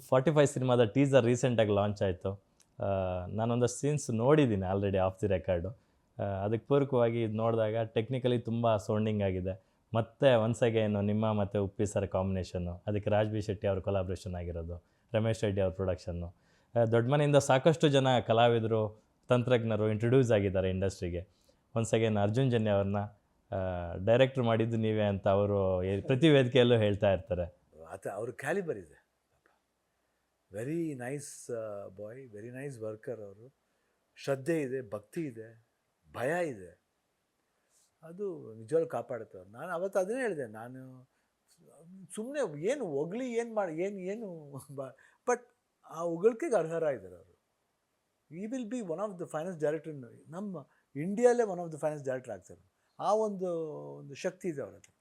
45 ಸಿನಿಮಾದ ಟೀಸರ್ ರೀಸೆಂಟಾಗಿ ಲಾಂಚ್ ಆಯಿತು. ನಾನೊಂದಷ್ಟು ಸೀನ್ಸ್ ನೋಡಿದ್ದೀನಿ ಆಲ್ರೆಡಿ ಆಫ್ ದಿ ರೆಕಾರ್ಡು. ಅದಕ್ಕೆ ಪೂರಕವಾಗಿ ಇದು ನೋಡಿದಾಗ ಟೆಕ್ನಿಕಲಿ ತುಂಬ ಸೌಂಡಿಂಗ್ ಆಗಿದೆ. ಮತ್ತು ಒನ್ಸ್ ಅಗೇನು ನಿಮ್ಮ ಮತ್ತು ಉಪ್ಪಿ ಸರ್ ಕಾಂಬಿನೇಷನ್ನು, ಅದಕ್ಕೆ ರಾಜ್ ಬಿ ಶೆಟ್ಟಿ ಅವ್ರ ಕೊಲಾಬ್ರೇಷನ್ ಆಗಿರೋದು, ರಮೇಶ್ ರೆಡ್ಡಿ ಅವ್ರ ಪ್ರೊಡಕ್ಷನ್ನು. ದೊಡ್ಡ ಮನೆಯಿಂದ ಸಾಕಷ್ಟು ಜನ ಕಲಾವಿದರು, ತಂತ್ರಜ್ಞರು ಇಂಟ್ರೊಡ್ಯೂಸ್ ಆಗಿದ್ದಾರೆ ಇಂಡಸ್ಟ್ರಿಗೆ. ಒನ್ಸ್ ಅಗೇನ್ ಅರ್ಜುನ್ ಜನ್ಯ ಅವ್ರನ್ನ ಡೈರೆಕ್ಟ್ರ್ ಮಾಡಿದ್ದು ನೀವೇ ಅಂತ ಅವರು ಪ್ರತಿ ವೇದಿಕೆಯಲ್ಲೂ ಹೇಳ್ತಾ ಇರ್ತಾರೆ. ಅವ್ರ ಕ್ಯಾಲಿಬರ್ ಇದೆ. Very nice boy, very nice worker ಅವರು. ಶ್ರದ್ಧೆ ಇದೆ, ಭಕ್ತಿ ಇದೆ, ಭಯ ಇದೆ. ಅದು ನಿಜವಾಗ್ಲೂ ಕಾಪಾಡುತ್ತೆ ಅವ್ರು. ನಾನು ಅವತ್ತು ಅದನ್ನೇ ಹೇಳಿದೆ, ನಾನು ಸುಮ್ಮನೆ ಏನು ಹೊಗಳಿ ಏನು ಮಾಡಿ ಏನು ಬಟ್ ಆ ಹೊಗಳಿಕೆಗೆ ಅರ್ಹರ ಇದ್ದಾರೆ ಅವರು. He will be one of the finance director, ನಮ್ಮ ಇಂಡಿಯಾಲೇ one of the finance director ಆಗ್ತಾರೆ. ಆ ಒಂದು ಶಕ್ತಿ ಇದೆ ಅವ್ರ ಹತ್ರ.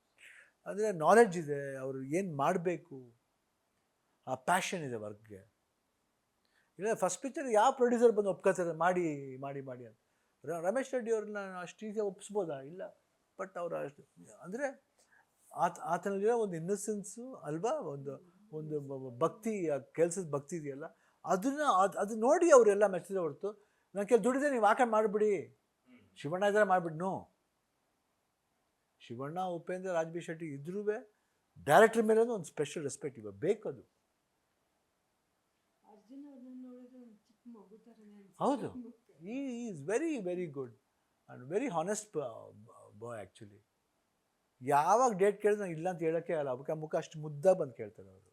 ಅಂದರೆ ನಾಲೆಡ್ಜ್ ಇದೆ, ಅವರು ಏನು ಮಾಡಬೇಕು, ಆ ಪ್ಯಾಷನ್ ಇದೆ ವರ್ಕ್ಗೆ. ಇಲ್ಲ ಫಸ್ಟ್ ಪಿಕ್ಚರ್ ಯಾವ ಪ್ರೊಡ್ಯೂಸರ್ ಬಂದು ಒಪ್ಕೋತಾರೆ ಮಾಡಿ ಮಾಡಿ ಮಾಡಿ ಅಂತ. ರಮೇಶ್ ರೆಡ್ಡಿ ಅವ್ರನ್ನ ಅಷ್ಟು ಈಸಿಯಾಗಿ ಒಪ್ಪಿಸ್ಬೋದಾ? ಇಲ್ಲ. ಬಟ್ ಅವರು ಅಷ್ಟು ಅಂದರೆ ಆತನಲ್ಲಿರೋ ಒಂದು ಇನ್ನಸೆನ್ಸು ಅಲ್ವಾ, ಒಂದು ಭಕ್ತಿ, ಕೆಲಸದ ಭಕ್ತಿ ಇದೆಯಲ್ಲ, ಅದು ನೋಡಿ ಅವರೆಲ್ಲ ಮೆಚ್ಚಿದ್ರೆ ಹೊರತು ನಾನು ಕೆಲ ದುಡಿದ್ರೆ ನೀವು ಆಕೆ ಮಾಡಿಬಿಡಿ, ಶಿವಣ್ಣ ಇದ್ದಾರೆ ಮಾಡಿಬಿಡಿ. ನೋ, ಶಿವಣ್ಣ, ಉಪೇಂದ್ರ, ರಾಜ್ ಬಿ ಶೆಟ್ಟಿ ಇದ್ರೂ ಡೈರೆಕ್ಟರ್ ಮೇಲೆ ಒಂದು ಸ್ಪೆಷಲ್ ರೆಸ್ಪೆಕ್ಟ್ ಇವಾಗ ಬೇಕದು. ಹೌದು, ಈ is very very good and very honest boy actually. ಯಾವಾಗ ಡೇಟ್ ಕೇಳಿದ್ರೆ ನಾನು ಇಲ್ಲ ಅಂತ ಹೇಳೋಕ್ಕೆ ಆಗಲ್ಲ. ಅವಕ್ಕೆ ಮುಖ ಅಷ್ಟು ಮುದ್ದಾಗ ಬಂದು ಕೇಳ್ತಾರೆ ಅವರು.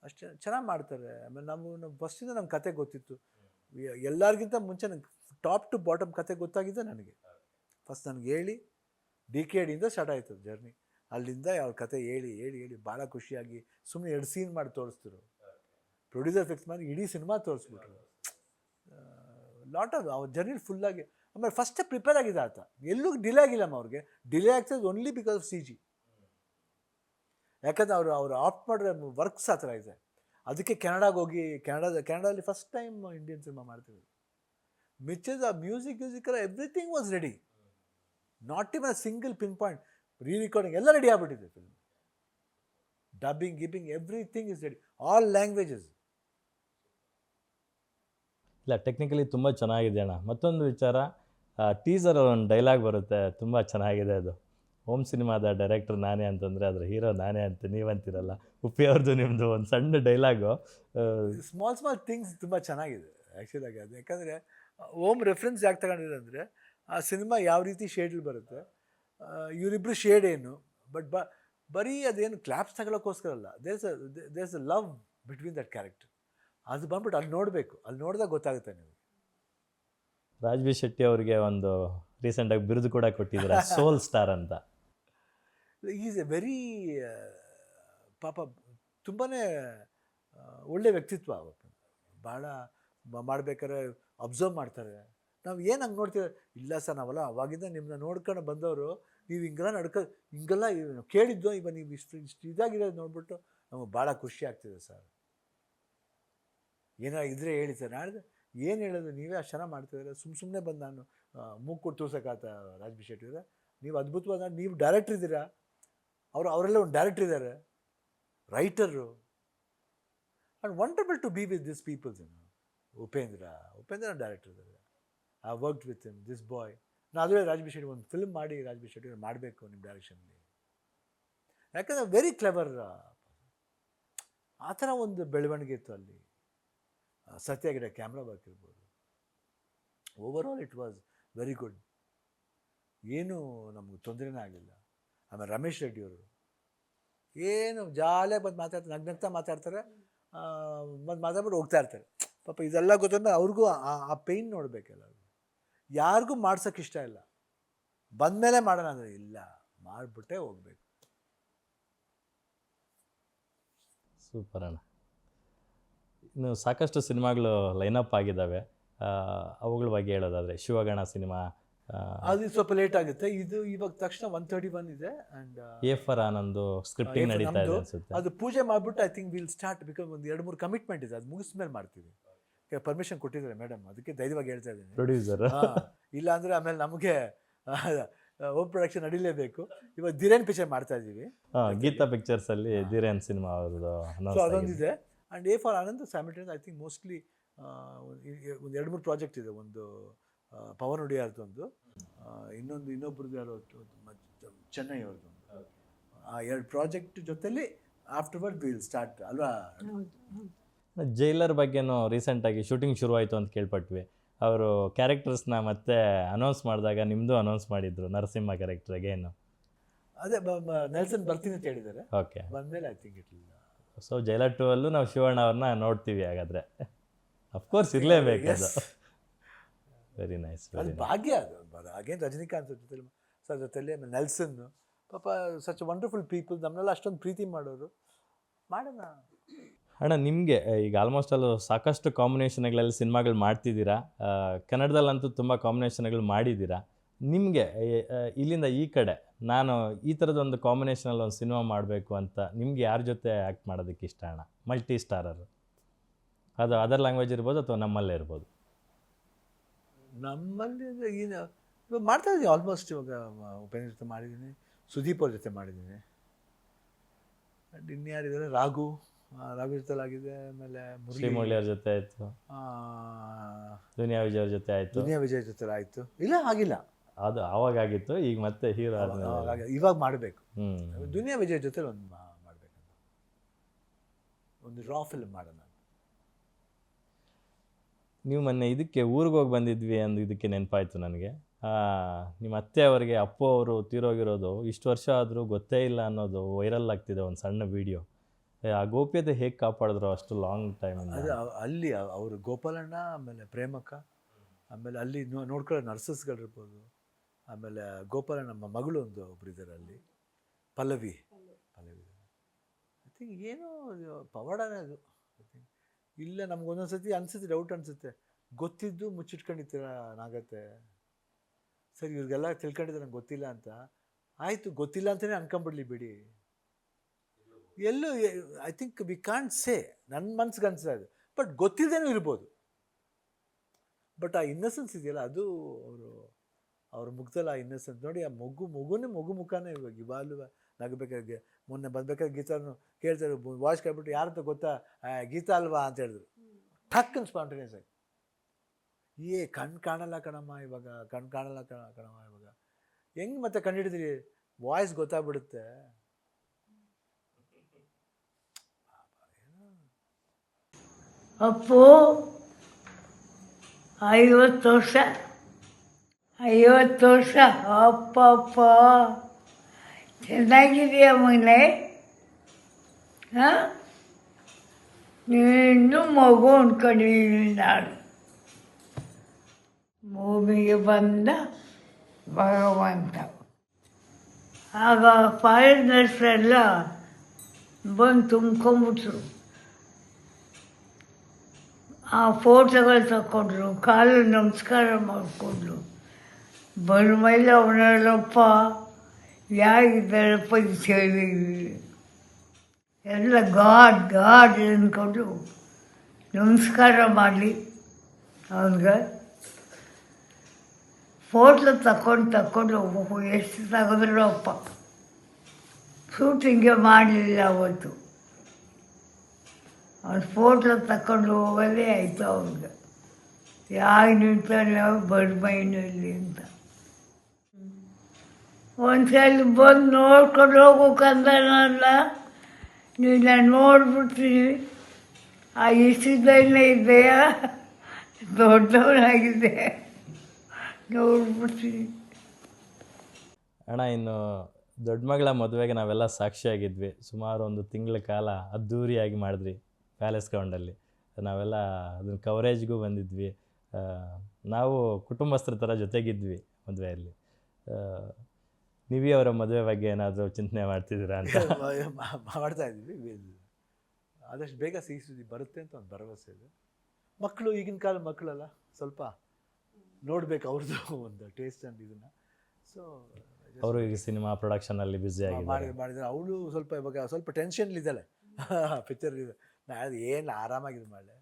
ಅಷ್ಟು ಚೆನ್ನಾಗಿ ಮಾಡ್ತಾರೆ. ಆಮೇಲೆ ನಮ್ಮ ಫಸ್ಟಿಂದ ನಮ್ಮ ಕತೆ ಗೊತ್ತಿತ್ತು. ಎಲ್ಲರಿಗಿಂತ ಮುಂಚೆ ನಂಗೆ ಟಾಪ್ ಟು ಬಾಟಮ್ ಕತೆ ಗೊತ್ತಾಗಿದೆ ನನಗೆ. ಫಸ್ಟ್ ನನಗೆ ಹೇಳಿ DKDಯಿಂದ ಸ್ಟಾರ್ಟ್ ಆಯ್ತು ಜರ್ನಿ. ಅಲ್ಲಿಂದ ಅವ್ರ ಕತೆ ಹೇಳಿ ಹೇಳಿ ಹೇಳಿ ಭಾಳ ಖುಷಿಯಾಗಿ ಸುಮ್ಮನೆ 2 ಸೀನ್ ಮಾಡಿ ತೋರಿಸ್ತಿರು. ಪ್ರೊಡ್ಯೂಸರ್ ಫಿಕ್ಸ್ ಮಾಡಿ ಇಡೀ ಸಿನಿಮಾ ತೋರಿಸ್ಬಿಟ್ರು. ಲಾಟ್ ಆಫ್ ಅವ್ರ ಜರ್ನಿ ಫುಲ್ಲಾಗಿ. ಆಮೇಲೆ ಫಸ್ಟೇ ಪ್ರಿಪೇರ್ ಆಗಿದೆ ಆತ, ಎಲ್ಲೂ ಡಿಲೇ ಆಗಿಲ್ಲಮ್ಮ. ಅವ್ರಿಗೆ ಡಿಲೇ ಆಗ್ತದೆ ಓನ್ಲಿ ಬಿಕಾಸ್ ಆಫ್ CG. ಯಾಕಂದರೆ ಅವರು ಆಪ್ಟ್ ಮಾಡಿರೋ ವರ್ಕ್ಸ್ ಆ ಥರ ಇದೆ. ಅದಕ್ಕೆ ಕೆನಡಾಗೆ ಹೋಗಿ ಕೆನಡಾದಲ್ಲಿ ಫಸ್ಟ್ ಟೈಮ್ ಇಂಡಿಯನ್ ಸಿನಿಮಾ ಮಾಡ್ತಿದ್ರು. ಮಿಚ್ಚದ music everything was ready. Not even a single pin point. Rerecording ಎಲ್ಲ ರೆಡಿ ಆಗ್ಬಿಟ್ಟಿದೆ. ಫಿಲ್ಮ್ ಡಬ್ಬಿಂಗ್ ಗಿಬ್ಬಿಂಗ್ everything is ready, all languages. ಇಲ್ಲ, ಟೆಕ್ನಿಕಲಿ ತುಂಬ ಚೆನ್ನಾಗಿದೆ ಅಣ್ಣ. ಮತ್ತೊಂದು ವಿಚಾರ, ಟೀಸರ್ ಒಂದು ಡೈಲಾಗ್ ಬರುತ್ತೆ, ತುಂಬ ಚೆನ್ನಾಗಿದೆ ಅದು. ಹೋಮ್ ಸಿನಿಮಾದ ಡೈರೆಕ್ಟರ್ ನಾನೇ ಅಂತಂದರೆ ಅದರ ಹೀರೋ ನಾನೇ ಅಂತ ನೀವಂತೀರಲ್ಲ. ಉಪ್ಪಿ ಅವ್ರದ್ದು ನಿಮ್ಮದು ಒಂದು ಸಣ್ಣ ಡೈಲಾಗು. ಸ್ಮಾಲ್ ಥಿಂಗ್ಸ್ ತುಂಬ ಚೆನ್ನಾಗಿದೆ ಆ್ಯಕ್ಚುಲಾಗಿ. ಅದು ಯಾಕಂದರೆ ಹೋಮ್ ರೆಫರೆನ್ಸ್ ಯಾಕೆ ತಗೊಂಡಿದೆ ಅಂದರೆ, ಆ ಸಿನಿಮಾ ಯಾವ ರೀತಿ ಶೇಡಲ್ಲಿ ಬರುತ್ತೆ, ಇವರಿಬ್ಬರು ಶೇಡ್ ಏನು, ಬಟ್ ಬರೀ ಅದೇನು ಕ್ಲಾಪ್ಸ್ ತಗೊಳ್ಳೋಕ್ಕೋಸ್ಕರ ಅಲ್ಲ. There is a love between that character. ಅದು ಬಂದ್ಬಿಟ್ಟು ಅಲ್ಲಿ ನೋಡಬೇಕು, ಅಲ್ಲಿ ನೋಡಿದಾಗ ಗೊತ್ತಾಗುತ್ತೆ ನಿಮಗೆ. ರಾಜ್ ಬಿ ಶೆಟ್ಟಿ ಅವರಿಗೆ ಒಂದು ರೀಸೆಂಟಾಗಿ ಬಿರುದು ಕೂಡ ಕೊಟ್ಟಿದ್ದಾರೆ, ಸೋಲ್ ಸ್ಟಾರ್ ಅಂತ. ಈಸ್ ಎ ವೆರಿ ಪಾಪ ತುಂಬಾ ಒಳ್ಳೆ ವ್ಯಕ್ತಿತ್ವ. ಭಾಳ ಮಾಡ್ಬೇಕಾದ್ರೆ ಅಬ್ಸರ್ವ್ ಮಾಡ್ತಾರೆ. ನಾವು ಏನು ಹಂಗೆ ನೋಡ್ತೀವಿ, ಇಲ್ಲ ಸರ್ ನಾವಲ್ಲ ಅವಾಗಿಂದ ನಿಮ್ಮನ್ನ ನೋಡ್ಕೊಂಡು ಬಂದವರು, ನೀವು ಹಿಂಗೆಲ್ಲ ಹಿಂಗೆಲ್ಲ ಕೇಳಿದ್ದು, ಇವಾಗ ನೀವು ಇಷ್ಟು ಇದಾಗಿರೋದು ನೋಡ್ಬಿಟ್ಟು ನಮಗೆ ಭಾಳ ಖುಷಿ ಆಗ್ತಿದೆ ಸರ್. ಏನಾರ ಇದ್ರೆ ಹೇಳಿ ಸರ್. ನಾಳೆ ಏನು ಹೇಳೋದು, ನೀವೇ ಅಷ್ಟು ಚೆನ್ನಾಗಿ ಮಾಡ್ತಿದ್ದಾರೆ. ಸುಮ್ಮನೆ ಬಂದು ನಾನು ಮೂಗು ಕೊಟ್ಟು ತೋರ್ಸೋಕ್ಕಾತ ರಾಜ್ ಬಿ ಶೆಟ್ಟಿ ಅವರೇ, ನೀವು ಅದ್ಭುತವಾದ, ನೀವು ಡೈರೆಕ್ಟ್ರ್ ಇದ್ದೀರಾ, ಅವರೆಲ್ಲ ಒಂದು ಡೈರೆಕ್ಟ್ರ್ ಇದ್ದಾರೆ, writer. And wonderful to be with this peoples. Upendra director ಇದ್ದಾರೆ. I worked with him, this boy. ನಾನು ಅದುವೇ ರಾಜ್ ಬಿ ಶೆಟ್ಟಿ ಒಂದು ಫಿಲ್ಮ್ ಮಾಡಿ, ರಾಜ್ ಬಿ ಶೆಟ್ಟಿ ಮಾಡಬೇಕು ನಿಮ್ಮ ಡೈರೆಕ್ಷನಲ್ಲಿ. ಯಾಕಂದರೆ ವೆರಿ ಕ್ಲೆವರ್. ಆ ಥರ ಒಂದು ಬೆಳವಣಿಗೆ ಇತ್ತು ಅಲ್ಲಿ. ಸತ್ಯಾಗಿರೋ ಕ್ಯಾಮ್ರಾ ವರ್ಕ್ ಇರ್ಬೋದು. Over all it was very good. ಏನೂ ನಮಗೆ ತೊಂದರೆನೇ ಆಗಲಿಲ್ಲ. ಆಮೇಲೆ ರಮೇಶ್ ರೆಡ್ಡಿ ಅವರು ಏನು ಜಾಲಿಯಾಗಿ ಬಂದು ಮಾತಾಡ್ತಾರೆ, ನಗ್ನಗ್ತಾ ಮಾತಾಡ್ತಾರೆ, ಬಂದು ಮಾತಾಡ್ಬಿಟ್ಟು ಹೋಗ್ತಾ ಇರ್ತಾರೆ. ಪಾಪ ಇದೆಲ್ಲ ಗೊತ್ತಂದ್ರೆ ಅವ್ರಿಗೂ ಆ ಪೇಯ್ನ್ ನೋಡಬೇಕಲ್ಲ. ಯಾರಿಗೂ ಮಾಡ್ಸೋಕ್ಕೆ ಇಷ್ಟ ಇಲ್ಲ. ಬಂದಮೇಲೆ ಮಾಡೋಣ ಅಂದರೆ ಇಲ್ಲ, ಮಾಡಿಬಿಟ್ಟೇ ಹೋಗ್ಬೇಕು. ಸೂಪರ್ ಅಣ್ಣ. ಇನ್ನು ಸಾಕಷ್ಟು ಸಿನಿಮಾಗಳು ಲೈನಪ್ ಆಗಿದ್ದಾವೆ. ಅವುಗಳ ಬಗ್ಗೆ ಹೇಳೋದಾದರೆ ಶಿವಗಣ ಸಿನಿಮಾ ಅದು ಸ್ವಲ್ಪ ಲೇಟ್ ಆಗುತ್ತೆ. ಇದು ಇವಾಗ ತಕ್ಷಣ 131 ಇದೆ. ಆ್ಯಂಡ್ A4 ಆನಂದು ಸ್ಕ್ರಿಪ್ಟಿಂಗ್ ನಡೀತಾ ಇದೆ ಅನ್ಸುತ್ತೆ. ಅದು ಪೂಜೆ ಮಾಡಿಬಿಟ್ಟು I think will start. Because ಒಂದು 2-3 ಕಮಿಟ್ಮೆಂಟ್ ಇದೆ, ಅದು ಮುಗಿಸ್ಮೇಲೆ ಮಾಡ್ತೀವಿ. ಪರ್ಮಿಷನ್ ಕೊಟ್ಟಿದ್ದಾರೆ ಮೇಡಮ್, ಅದಕ್ಕೆ ಧೈರ್ಯವಾಗಿ ಹೇಳ್ತಾ ಇದ್ದೀನಿ. ಪ್ರೊಡ್ಯೂಸರ್ ಇಲ್ಲ ಅಂದರೆ ಆಮೇಲೆ ನಮಗೆ ಹೋಮ್ ಪ್ರೊಡಕ್ಷನ್ ನಡೀಲೇಬೇಕು. ಇವಾಗ ಧೀರೇನ್ ಪಿಕ್ಚರ್ ಮಾಡ್ತಾ ಇದ್ದೀವಿ. ಗೀತಾ ಪಿಕ್ಚರ್ಸಲ್ಲಿ ಧೀರೇನ್ ಸಿನಿಮಾ ಅವ್ರದ್ದು ಸೊ ಅದೊಂದಿದೆ. And a for Anand simultaneous I think mostly ಒಂದು 2-3 ಪ್ರಾಜೆಕ್ಟ್ ಇದೆ. ಒಂದು ಪವನ್ ಒಡಿಯಾರ್ದೊಂದು, ಇನ್ನೊಬ್ರದ್ದು ಯಾರೋ ಚೆನ್ನೈ ಅವ್ರದ್ದೊಂದು. ಆ 2 ಪ್ರಾಜೆಕ್ಟ್ ಜೊತೆಲಿ ಆಫ್ಟರ್ವರ್ಡ್ ವಿಲ್ ಸ್ಟಾರ್ಟ್ ಅಲ್ವಾ. ಜೈಲರ್ ಬಗ್ಗೆನೂ ರೀಸೆಂಟಾಗಿ ಶೂಟಿಂಗ್ ಶುರುವಾಯಿತು ಅಂತ ಕೇಳ್ಪಟ್ವಿ. ಅವರು ಕ್ಯಾರೆಕ್ಟರ್ಸ್ನ ಮತ್ತೆ ಅನೌನ್ಸ್ ಮಾಡಿದಾಗ ನಿಮ್ಮದು ಅನೌನ್ಸ್ ಮಾಡಿದ್ರು, ನರಸಿಂಹ ಕ್ಯಾರೆಕ್ಟರ್ಗೆ ಏನು. ಅದೇ ನೆಲ್ಸನ್ ಬರ್ತೀನಿ ಅಂತ ಹೇಳಿದ್ದಾರೆ. ಓಕೆ, ಬಂದಮೇಲೆ I think it so jailer 2 ಅಲ್ಲೂ ನಾವು ಶಿವಣ್ಣ ಅವ್ರನ್ನ ನೋಡ್ತೀವಿ ಹಾಗಾದರೆ. ಅಫ್ಕೋರ್ಸ್ ಇರಲೇಬೇಕು ಅದು. ವೆರಿ ನೈಸ್, ಅದು ಭಾಗ್ಯ. ಅದು ಅಗೇನ್ ರಜನಿಕಾಂತ್ ಜೊತೆಲಿ ನೆಲ್ಸನ್, ಪಾಪ ಸಚ್ ವಂಡರ್ಫುಲ್ ಪೀಪಲ್, ನಮ್ಮನ್ನೆಲ್ಲ ಅಷ್ಟೊಂದು ಪ್ರೀತಿ ಮಾಡೋರು. ಮಾಡೋಣ ಅಣ್ಣ. ನಿಮಗೆ ಈಗ ಆಲ್ಮೋಸ್ಟ್ ಅಲ್ಲೂ ಸಾಕಷ್ಟು ಕಾಂಬಿನೇಷನ್ಗಳಲ್ಲಿ ಸಿನಿಮಾಗಳು ಮಾಡ್ತಿದ್ದೀರಾ, ಕನ್ನಡದಲ್ಲಂತೂ ತುಂಬ ಕಾಂಬಿನೇಷನ್ಗಳು ಮಾಡಿದ್ದೀರಾ. ನಿಮಗೆ ಇಲ್ಲಿಂದ ಈ ಕಡೆ ನಾನು ಈ ಥರದೊಂದು ಕಾಂಬಿನೇಷನಲ್ಲಿ ಒಂದು ಸಿನಿಮಾ ಮಾಡಬೇಕು ಅಂತ ನಿಮ್ಗೆ ಯಾರ ಜೊತೆ ಆ್ಯಕ್ಟ್ ಮಾಡೋದಕ್ಕೆ ಇಷ್ಟ ಅಣ್ಣ? ಮಲ್ಟಿ ಸ್ಟಾರರು, ಅದು ಅದರ್ ಲ್ಯಾಂಗ್ವೇಜ್ ಇರ್ಬೋದು ಅಥವಾ ನಮ್ಮಲ್ಲೇ ಇರ್ಬೋದು. ನಮ್ಮಲ್ಲಿ ಇವಾಗ ಮಾಡ್ತಾ ಇದ್ದೀನಿ ಆಲ್ಮೋಸ್ಟ್. ಇವಾಗ ಉಪೇಂದ್ರ ಜೊತೆ ಮಾಡಿದ್ದೀನಿ, ಸುದೀಪ್ ಅವ್ರ ಜೊತೆ ಮಾಡಿದ್ದೀನಿ, ಇನ್ಯಾರಿದ್ದಾರೆ, ರಾಘು ಜೊತೆಲಾಗಿದೆ. ಆಮೇಲೆ ಶ್ರೀಮುರಳಿ ಅವ್ರ ಜೊತೆ ಆಯಿತು, ದುನಿಯಾ ವಿಜಯ್ ಅವ್ರ ಜೊತೆ ಆಯಿತು, ದುನಿಯಾ ವಿಜಯ್ ಜೊತೆ ಆಯಿತು. ಇಲ್ಲ ಆಗಿಲ್ಲ, ಅದು ಆವಾಗಿತ್ತು. ಈಗ ಮತ್ತೆ ಹೀರೋ ಆದಮೇಲೆ ಇವಾಗ ಮಾಡಬೇಕು. ದುನಿಯಾ ವಿಜಯ್ ಜೊತೆ ಒಂದು ಮಾಡಬೇಕಂತ, ಒಂದು ರಾ ಫಿಲ್ಮ್ ಮಾಡೋಣ. ನೀವು ಮೊನ್ನೆ ಇದಕ್ಕೆ ಊರಿಗೆ ಹೋಗಿ ಬಂದಿದ್ವಿ ಅಂದು ಇದಕ್ಕೆ ನೆನಪಾಯಿತು ನನಗೆ. ನಿಮ್ಮ ಅತ್ತೆ ಅವರಿಗೆ ಅಪ್ಪು ಅವರು ತೀರೋಗಿರೋದು ಇಷ್ಟು ವರ್ಷ ಆದರೂ ಗೊತ್ತೇ ಇಲ್ಲ ಅನ್ನೋದು ವೈರಲ್ ಆಗ್ತಿದೆ, ಒಂದು ಸಣ್ಣ ವೀಡಿಯೋ. ಆ ಗೋಪ್ಯತೆ ಹೇಗೆ ಕಾಪಾಡಿದ್ರು ಅಷ್ಟು ಲಾಂಗ್ ಟೈಮ್? ಅದು ಅಲ್ಲಿ ಅವರು ಗೋಪಾಲಣ್ಣ, ಆಮೇಲೆ ಪ್ರೇಮಕ್ಕ, ಆಮೇಲೆ ಅಲ್ಲಿ ನೋಡ್ಕೊಳ್ಳೋ ನರ್ಸಸ್ಗಳಿರ್ಬೋದು, ಆಮೇಲೆ ಗೋಪಾಲಣ್ಣ ನಮ್ಮ ಮಗಳು ಒಬ್ರು ಇದ್ದಾರೆ ಅಲ್ಲಿ, ಪಲ್ಲವಿ ಐ ಥಿಂಕ್ ಏನೋ ಪವಾಡನೇ ಅದು. ಐ ಥಿಂಕ್ ಇಲ್ಲ, ನಮ್ಗೆ ಒಂದೊಂದು ಸತಿ ಅನಿಸುತ್ತೆ, ಡೌಟ್ ಅನಿಸುತ್ತೆ, ಗೊತ್ತಿದ್ದು ಮುಚ್ಚಿಟ್ಕೊಂಡಿರ್ತೀರ ನಾಗತ್ತೆ. ಸರಿ ಇವ್ರಿಗೆಲ್ಲ ತಿಳ್ಕೊಂಡಿದ್ರೆ ನಂಗೆ ಗೊತ್ತಿಲ್ಲ ಅಂತ. ಆಯಿತು, ಗೊತ್ತಿಲ್ಲ ಅಂತಲೇ ಅನ್ಕೊಂಬಿಡ್ಲಿ ಬಿಡಿ. ಎಲ್ಲೂ I think we can't say, ನನ್ನ ಮನ್ಸಿಗೆ ಅನಿಸ್ತಾ ಇದೆ. ಬಟ್ ಗೊತ್ತಿಲ್ಲದೇನೂ ಇರ್ಬೋದು. ಬಟ್ ಆ ಇನ್ನಸೆನ್ಸ್ ಇದೆಯಲ್ಲ, ಅದು ಅವ್ರ ಮುಖದಲ್ಲಿ ಆ ಇನ್ನಸೆನ್ಸ್ ನೋಡಿ. ಆ ಮಗು ಮುಖನೇ ಇವಾಗಲೂ ನಗಬೇಕಾಗಿ. ಮೊನ್ನೆ ಬಂದ್ಬೇಕಾದ್ರೆ ಗೀತಾನು ಕೇಳ್ತಾರೆ, ವಾಯ್ಸ್ ಕೇಳ್ಬಿಟ್ಟು ಯಾರಂತ ಗೊತ್ತಾ, ಗೀತಾ ಅಲ್ವಾ ಅಂತ ಹೇಳಿದ್ರು. ಠಕ್ಕನ್ ಸ್ಪಾಂಟೇನಿಯಸ್ ಆಗಿ, ಕಣ್ಣು ಕಾಣಲ್ಲ ಕಣಮ್ಮ ಇವಾಗ, ಹೆಂಗೆ ಮತ್ತೆ ಕಂಡು ಹಿಡಿದ್ರಿ, ವಾಯ್ಸ್ ಗೊತ್ತಾಗ್ಬಿಡುತ್ತೆ. ಅಪ್ಪು 50 ವರ್ಷ ಅಪ್ಪಪ್ಪ, ಚೆನ್ನಾಗಿದೆಯಾ ಮಗನೇ? ಹಾಂ, ನೀನು ಮಗು ಅಂದ್ಕೊಂಡಿದ್ದೀನಿ ನಾನು. ಭೂಮಿಗೆ ಬಂದ ಭಗವಂತ. ಆಗ ಫಾರಿನರ್ಸ್ ಎಲ್ಲ ಬಂದು ತುಂಬ್ಕೊಂಬಿಟ್ರು. ಆ ಫೋಟೋಗಳು ತಗೊಂಡ್ರು, ಕಾಲು ನಮಸ್ಕಾರ ಮಾಡಿಕೊಂಡ್ರು. ಬಂದ ಮೇಲೆ ಅವನಲ್ಲಪ್ಪ ಯಾರಿದ್ದಾರಪ್ಪ ಈ ಸೇವೆ, ಎಲ್ಲ ಗಾಡ್ ಅಂದ್ಕೊಂಡು ನಮಸ್ಕಾರ ಮಾಡಲಿ ಅವನಿಗೆ. ಫೋಟೋ ತಗೊಂಡು ಎಷ್ಟು ತೆಗೆದ್ರು ಅಪ್ಪ. ಶೂಟಿಂಗೇ ಮಾಡಲಿಲ್ಲ ಅವತ್ತು. ಅವ್ನು ಫೋಟೋ ತಗೊಂಡು ಹೋಗೋದೇ ಆಯಿತು ಅವ್ರಿಗೆ. ಯಾಕೆ ನಿಂತಾನೆ ಬರ್ಮೈನಲ್ಲಿ ಅಂತ. ಒಂದ್ಸಲ ಬಂದು ನೋಡ್ಕೊಂಡು ಹೋಗೋಕಂದನಲ್ಲ, ನೀನು ನೋಡ್ಬಿಡ್ತೀನಿ. ಆ ಇಷ್ಟದಲ್ಲೇ ಇದೆಯಾ, ದೊಡ್ಡವನಾಗಿದೆ, ನೋಡ್ಬಿಡ್ತೀನಿ. ಅಣ್ಣ, ಇನ್ನು ದೊಡ್ಡ ಮಗಳ ಮದುವೆಗೆ ನಾವೆಲ್ಲ ಸಾಕ್ಷಿಯಾಗಿದ್ವಿ. ಸುಮಾರು ಒಂದು ತಿಂಗಳ ಕಾಲ ಅದ್ಧೂರಿಯಾಗಿ ಮಾಡಿದ್ರಿ ಪ್ಯಾಲೇಸ್ ಗ್ರೌಂಡಲ್ಲಿ. ನಾವೆಲ್ಲ ಅದನ್ನ ಕವರೇಜ್ಗೂ ಬಂದಿದ್ವಿ. ನಾವು ಕುಟುಂಬಸ್ಥರ ಥರ ಜೊತೆಗಿದ್ವಿ ಮದುವೆಯಲ್ಲಿ. ನೀವೇ ಅವರ ಮದುವೆ ಬಗ್ಗೆ ಏನಾದರೂ ಚಿಂತನೆ ಮಾಡ್ತಿದ್ದೀರಾ ಅಂತ? ಮಾಡ್ತಾ ಇದ್ವಿ. ಆದಷ್ಟು ಬೇಗ ಸಿಹಿ ಸುದ್ದಿ ಬರುತ್ತೆ ಅಂತ ಒಂದು ಭರವಸೆ ಇದೆ. ಮಕ್ಕಳು ಈಗಿನ ಕಾಲ ಮಕ್ಕಳಲ್ಲ, ಸ್ವಲ್ಪ ನೋಡಬೇಕು ಅವ್ರದ್ದು ಒಂದು ಟೇಸ್ಟ್ ಆ್ಯಂಡ್ ಇದನ್ನು. ಸೊ ಅವರು ಈಗ ಸಿನಿಮಾ ಪ್ರೊಡಕ್ಷನಲ್ಲಿ ಬ್ಯುಸಿ ಮಾಡಿದ್ದಾರೆ. ಅವಳು ಇವಾಗ ಸ್ವಲ್ಪ ಟೆನ್ಷನ್ಲಿದ್ದಾಳೆ. ಪಿಕ್ಚರ್ ಇದೆ, ನಾಳೆ ಏನು ಆರಾಮಾಗಿದೆ ಮಾಡಲೆ.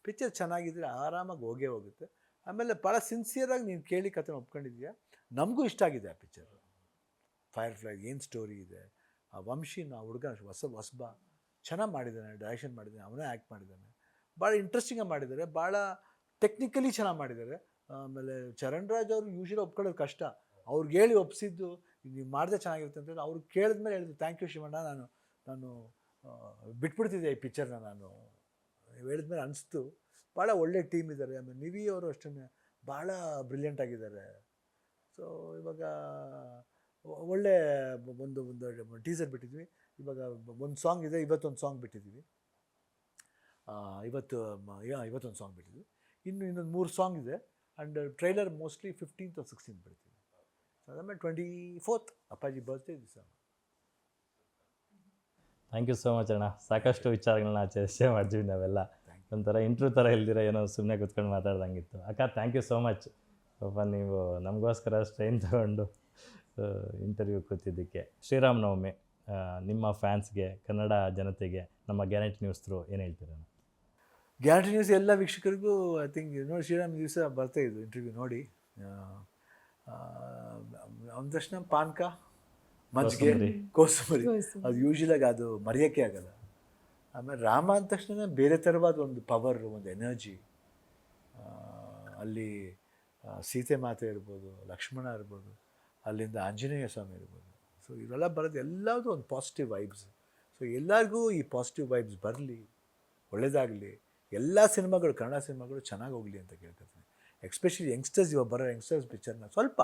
ಪಿಕ್ಚರ್ ಚೆನ್ನಾಗಿದ್ರೆ ಆರಾಮಾಗಿ ಹೋಗುತ್ತೆ. ಆಮೇಲೆ ಭಾಳ ಸಿನ್ಸಿಯರಾಗಿ ನೀನು ಕೇಳಿ ಕಥೆ ಒಪ್ಕೊಂಡಿದ್ಯಾ. ನಮಗೂ ಇಷ್ಟ ಆಗಿದೆ ಆ ಪಿಕ್ಚರು. ಫೈರ್ ಫ್ಲೈ ಏನು ಸ್ಟೋರಿ ಇದೆ, ಆ ವಂಶಿನ ಹುಡುಗ ಹೊಸಬ ಚೆನ್ನಾಗಿ ಮಾಡಿದ್ದಾನೆ, ಡೈರೆಕ್ಷನ್ ಮಾಡಿದ್ದಾನೆ, ಅವನೇ ಆ್ಯಕ್ಟ್ ಮಾಡಿದ್ದಾನೆ, ಭಾಳ ಇಂಟ್ರೆಸ್ಟಿಂಗಾಗಿ ಮಾಡಿದ್ದಾರೆ, ಭಾಳ ಟೆಕ್ನಿಕಲಿ ಚೆನ್ನಾಗಿ ಮಾಡಿದ್ದಾರೆ. ಆಮೇಲೆ ಚರಣ್ ರಾಜ್ ಅವರು ಯೂಶ್ವಲಿ ಒಪ್ಕೊಳ್ಳೋದು ಕಷ್ಟ, ಅವ್ರಿಗೆ ಹೇಳಿ ಒಪ್ಪಿಸಿದ್ದು ನೀವು ಮಾಡಿದೆ ಚೆನ್ನಾಗಿರುತ್ತೆ ಅಂತ ಅವ್ರು ಕೇಳಿದ್ಮೇಲೆ ಹೇಳಿದ್ರು ಥ್ಯಾಂಕ್ ಯು ಶಿವಣ್ಣ, ನಾನು ಬಿಟ್ಬಿಡ್ತಿದ್ದೆ ಈ ಪಿಕ್ಚರ್ನ, ನಾನು ನೀವು ಹೇಳಿದ್ಮೇಲೆ ಅನಿಸ್ತು. ಭಾಳ ಒಳ್ಳೆ ಟೀಮ್ ಇದ್ದಾರೆ. ಆಮೇಲೆ ನಿವಿ ಅವರು ಅಷ್ಟೇ ಭಾಳ ಬ್ರಿಲಿಯಂಟ್ ಆಗಿದ್ದಾರೆ. ಸೊ ಇವಾಗ ಒಳ್ಳೆ ಒಂದು ಟೀಸರ್ ಬಿಟ್ಟಿದ್ವಿ, ಇವಾಗ ಒಂದು ಸಾಂಗ್ ಇದೆ, ಇವತ್ತೊಂದು ಸಾಂಗ್ ಬಿಟ್ಟಿದ್ವಿ, ಇವತ್ತೊಂದು ಸಾಂಗ್ ಬಿಟ್ಟಿದ್ವಿ, ಇನ್ನೊಂದು 3 ಸಾಂಗ್ ಇದೆ. And trailer mostly 15th or 16th ಬಿಡ್ತೀವಿ. ಅದಾದಮೇಲೆ 24th ಅಪ್ಪಾಜಿ ಬರ್ತ್ಡೇ ದಿವಸ. ಥ್ಯಾಂಕ್ ಯು ಸೋ ಮಚ್ ಅಣ್ಣ. ಸಾಕಷ್ಟು ವಿಚಾರಗಳನ್ನ ಚರ್ಚೆ ಮಾಡ್ತೀವಿ ನಾವೆಲ್ಲ, ಒಂಥರ ಇಂಟ್ರ್ಯೂ ಥರ ಇಲ್ದಿರ ಏನೋ ಸುಮ್ಮನೆ ಕೂತ್ಕೊಂಡು ಮಾತಾಡ್ದಂಗಿತ್ತು. ಅಕ್ಕ ಥ್ಯಾಂಕ್ ಯು ಸೋ ಮಚ್. ಪಾಪ ನೀವು ನಮಗೋಸ್ಕರ ಸ್ಟ್ರೈನ್ ತಗೊಂಡು ಇಂಟರ್ವ್ಯೂ ಕೂತಿದ್ದಕ್ಕೆ. ಶ್ರೀರಾಮನವಮಿ ನಿಮ್ಮ ಫ್ಯಾನ್ಸ್ಗೆ, ಕನ್ನಡ ಜನತೆಗೆ ನಮ್ಮ ಗ್ಯಾರಂಟಿ ನ್ಯೂಸ್ ಥ್ರೂ ಏನು ಹೇಳ್ತೀರ? ಗ್ಯಾರಂಟಿ ನ್ಯೂಸ್ ಎಲ್ಲ ವೀಕ್ಷಕರಿಗೂ ಐ ಥಿಂಕ್ ನೋಡಿ ಶ್ರೀರಾಮ್ ದಿವಸ ಬರ್ತಾ ಇದ್ದು ಇಂಟರ್ವ್ಯೂ ನೋಡಿ, ಅಂದ ತಕ್ಷಣ ಪಾನ್ಕ, ಮಜ್ಜಿಗೆ, ಕೋಸಂಬರಿ ಅದು ಯೂಶ್ವಲಾಗಿ ಅದು ಮರೆಯೋಕ್ಕೆ ಆಗಲ್ಲ. ಆಮೇಲೆ ರಾಮ ಅಂದ ತಕ್ಷಣ ಬೇರೆ ಥರವಾದ ಒಂದು ಪವರ್, ಒಂದು ಎನರ್ಜಿ. ಅಲ್ಲಿ ಸೀತೆ ಮಾತೆ ಇರ್ಬೋದು, ಲಕ್ಷ್ಮಣ ಇರ್ಬೋದು, ಅಲ್ಲಿಂದ ಆಂಜನೇಯ ಸ್ವಾಮಿ ಇರ್ಬೋದು. ಸೊ ಇವೆಲ್ಲ ಬರೋದು ಎಲ್ಲದೂ ಒಂದು ಪಾಸಿಟಿವ್ ವೈಬ್ಸ್. ಸೊ ಎಲ್ಲರಿಗೂ ಈ ಪಾಸಿಟಿವ್ ವೈಬ್ಸ್ ಬರಲಿ, ಒಳ್ಳೆಯದಾಗಲಿ, ಎಲ್ಲ ಸಿನಿಮಾಗಳು, ಕನ್ನಡ ಸಿನಿಮಾಗಳು ಚೆನ್ನಾಗಿ ಹೋಗಲಿ ಅಂತ ಕೇಳ್ಕೊತೀನಿ. ಎಕ್ಸ್ಪೆಷಲಿ ಯಂಗ್ಸ್ಟರ್ಸ್, ಇವಾಗ ಬರೋ ಯಂಗ್ಸ್ಟರ್ಸ್ ಪಿಕ್ಚರ್ನ ಸ್ವಲ್ಪ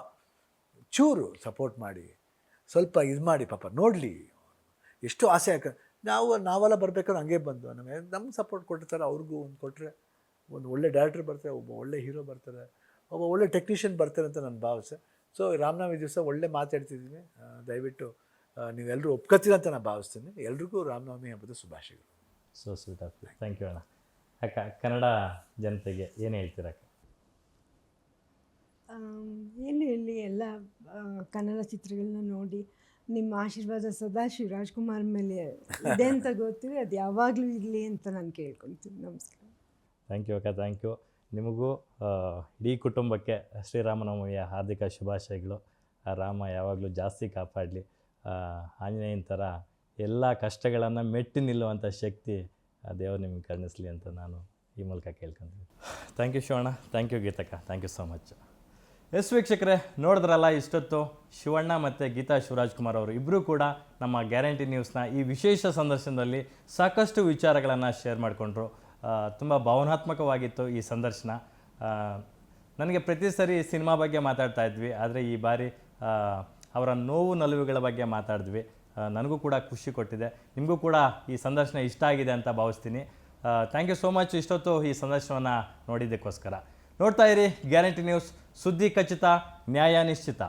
ಚೂರು ಸಪೋರ್ಟ್ ಮಾಡಿ, ಸ್ವಲ್ಪ ಇದು ಮಾಡಿ, ಪಾಪ ನೋಡಲಿ. ಎಷ್ಟು ಆಸೆ ನಾವೆಲ್ಲ ಬರ್ಬೇಕಾದ್ರೆ ಹಂಗೆ ಬಂದು ನಮ್ಗೆ ಸಪೋರ್ಟ್ ಕೊಟ್ಟಿರ್ತಾರೆ, ಅವ್ರಿಗೂ ಒಂದು ಕೊಟ್ಟರೆ ಒಂದು ಒಳ್ಳೆ ಡೈರೆಕ್ಟರ್ ಬರ್ತಾರೆ, ಒಬ್ಬ ಒಳ್ಳೆ ಹೀರೋ ಬರ್ತಾರೆ, ಒಬ್ಬ ಒಳ್ಳೆ ಟೆಕ್ನಿಷಿಯನ್ ಬರ್ತಾರೆ ಅಂತ ನನ್ನ ಭಾವಿಸೆ. ಸೊ ರಾಮನವಮಿ ದಿವಸ ಒಳ್ಳೆ ಮಾತಾಡ್ತಿದ್ದೀನಿ, ದಯವಿಟ್ಟು ನೀವೆಲ್ಲರೂ ಒಪ್ಕೋತೀರ ಅಂತ ನಾನು ಭಾವಿಸ್ತೀನಿ. ಎಲ್ರಿಗೂ ರಾಮನವಮಿ ಹಬ್ಬದ ಶುಭಾಶಯಗಳು. So sweet of you. Thank you ಅಣ್ಣ. ಅಕ್ಕ, ಕನ್ನಡ ಜನತೆಗೆ ಏನು ಹೇಳ್ತೀರಕ್ಕ? ಏನು ಹೇಳಿ, ಎಲ್ಲ ಕನ್ನಡ ಚಿತ್ರಗಳನ್ನ ನೋಡಿ ನಿಮ್ಮ ಆಶೀರ್ವಾದ ಸದಾ ಶಿವರಾಜ್ಕುಮಾರ್ ಮೇಲೆ ಇದೆ ಅಂತ ಗೊತ್ತಿದೆ, ಅದು ಯಾವಾಗಲೂ ಇರಲಿ ಅಂತ ನಾನು ಕೇಳ್ಕೊಳ್ತೀನಿ. ನಮಸ್ಕಾರ. ಥ್ಯಾಂಕ್ ಯು ಅಕ್ಕ, ಥ್ಯಾಂಕ್ ಯು. ನಿಮಗೂ ಇಡೀ ಕುಟುಂಬಕ್ಕೆ ಶ್ರೀರಾಮನವಮಿಯ ಹಾರ್ದಿಕ ಶುಭಾಶಯಗಳು. ಆ ರಾಮ ಯಾವಾಗಲೂ ಜಾಸ್ತಿ ಕಾಪಾಡಲಿ, ಆಂಜನೇಯನ ಥರ ಎಲ್ಲ ಕಷ್ಟಗಳನ್ನು ಮೆಟ್ಟಿ ನಿಲ್ಲುವಂಥ ಶಕ್ತಿ ಆ ದೇವರು ನಿಮ್ಗೆ ಕರುಣಿಸ್ಲಿ ಅಂತ ನಾನು ಈ ಮೂಲಕ ಕೇಳ್ಕೊತೀನಿ. Thank you Shivanna, thank you ಗೀತಕ್ಕ, thank you so much. Yes ವೀಕ್ಷಕರೇ, ನೋಡಿದ್ರಲ್ಲ ಇಷ್ಟೊತ್ತು ಶಿವಣ್ಣ ಮತ್ತು ಗೀತಾ ಶಿವರಾಜ್ಕುಮಾರ್ ಅವರು ಇಬ್ಬರೂ ಕೂಡ ನಮ್ಮ ಗ್ಯಾರಂಟಿ ನ್ಯೂಸ್ನ ಈ ವಿಶೇಷ ಸಂದರ್ಶನದಲ್ಲಿ ಸಾಕಷ್ಟು ವಿಚಾರಗಳನ್ನು ಶೇರ್ ಮಾಡಿಕೊಂಡ್ರು. ತುಂಬ ಭಾವನಾತ್ಮಕವಾಗಿತ್ತು ಈ ಸಂದರ್ಶನ. ನನಗೆ ಪ್ರತಿ ಸರಿ ಸಿನಿಮಾ ಬಗ್ಗೆ ಮಾತಾಡ್ತಾ ಇದ್ವಿ, ಆದರೆ ಈ ಬಾರಿ ಅವರ ನೋವು ನಲಿವುಗಳ ಬಗ್ಗೆ ಮಾತಾಡಿದ್ವಿ. ನನಗೂ ಕೂಡ ಖುಷಿ ಕೊಟ್ಟಿದೆ, ನಿಮಗೂ ಕೂಡ ಈ ಸಂದರ್ಶನ ಇಷ್ಟ ಆಗಿದೆ ಅಂತ ಭಾವಿಸ್ತೀನಿ. ಥ್ಯಾಂಕ್ ಯು ಸೋ ಮಚ್ ಇಷ್ಟೊತ್ತು ಈ ಸಂದರ್ಶನವನ್ನು ನೋಡಿದ್ದಕ್ಕೋಸ್ಕರ. ನೋಡ್ತಾ ಇರಿ ಗ್ಯಾರಂಟಿ ನ್ಯೂಸ್, ಸುದ್ದಿ ಖಚಿತ, ನ್ಯಾಯ ನಿಶ್ಚಿತ.